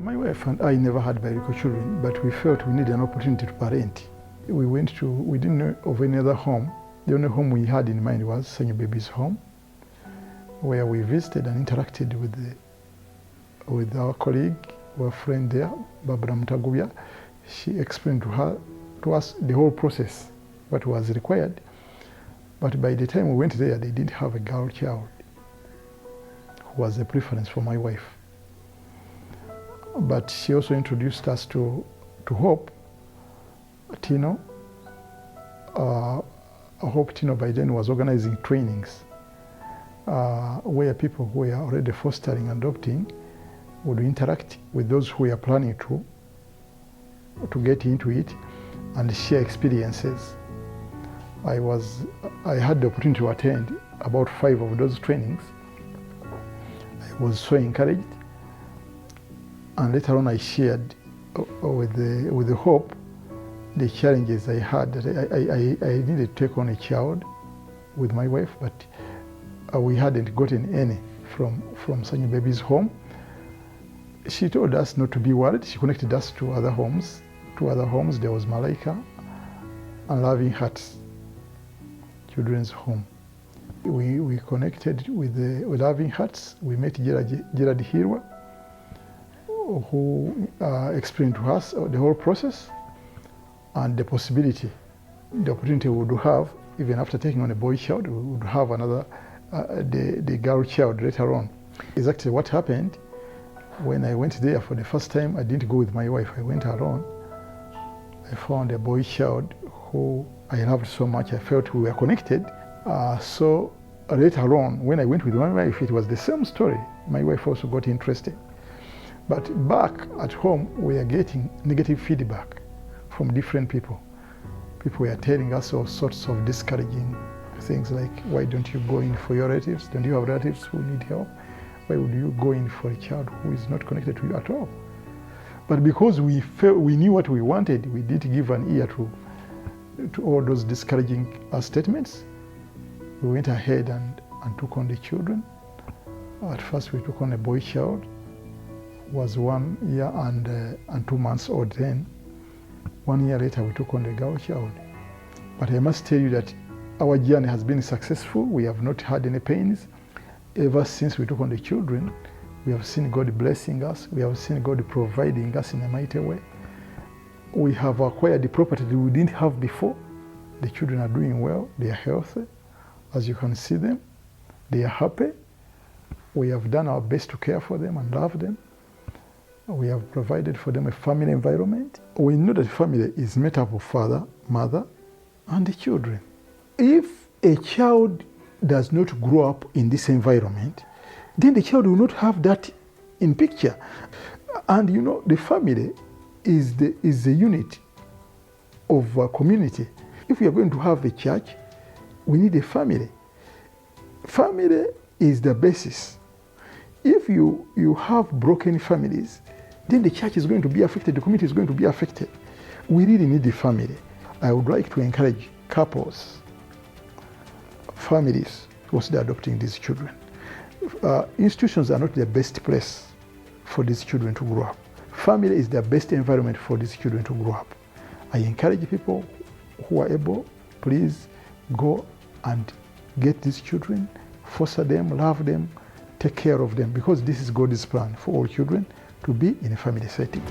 My wife and I never had biological children, but we felt we needed an opportunity to parent. We didn't know of any other home. The only home we had in mind was Sanyu Baby's home, where we visited and interacted with our colleague, our friend there, Barbara Mutagubya. She explained to us the whole process, what was required. But by the time we went there, they didn't have a girl child, who was a preference for my wife. But she also introduced us to Hope Tino. Hope Tino by then was organizing trainings where people who were already fostering and adopting would interact with those who were planning to get into it and share experiences. I had the opportunity to attend about 5 of those trainings. I was so encouraged. And later on, I shared with the Hope the challenges I had. That I needed to take on a child with my wife, but we hadn't gotten any from Sanyu Baby's home. She told us not to be worried. She connected us to other homes. There was Malaika and Loving Hearts Children's Home. We connected with Loving Hearts. We met Gerard Hirwa, who explained to us the whole process and the possibility, the opportunity we would have, even after taking on a boy child, we would have another, the girl child later on. Exactly what happened when I went there for the first time. I didn't go with my wife, I went alone. I found a boy child who I loved so much. I felt we were connected. So later on, when I went with my wife, it was the same story. My wife also got interested. But back at home, we are getting negative feedback from different people. People were telling us all sorts of discouraging things like, why don't you go in for your relatives? Don't you have relatives who need help? Why would you go in for a child who is not connected to you at all? But because we knew what we wanted, we didn't give an ear to all those discouraging statements. We went ahead and took on the children. At first, we took on a boy child. Was 1 year and 2 months old then. 1 year later, we took on the girl child. But I must tell you that our journey has been successful. We have not had any pains. Ever since we took on the children, we have seen God blessing us. We have seen God providing us in a mighty way. We have acquired the property that we didn't have before. The children are doing well. They are healthy. As you can see them, they are happy. We have done our best to care for them and love them. We have provided for them a family environment. We know that family is made up of father, mother, and the children. If a child does not grow up in this environment, then the child will not have that in picture. And you know, the family is the unit of a community. If we are going to have a church, we need a family. Family is the basis. If you have broken families, then the church is going to be affected, the community is going to be affected. We really need the family. I would like to encourage couples, families to consider adopting these children. Institutions are not the best place for these children to grow up. Family is the best environment for these children to grow up. I encourage people who are able, please go and get these children, foster them, love them, take care of them, because this is God's plan for all children to be in a family setting.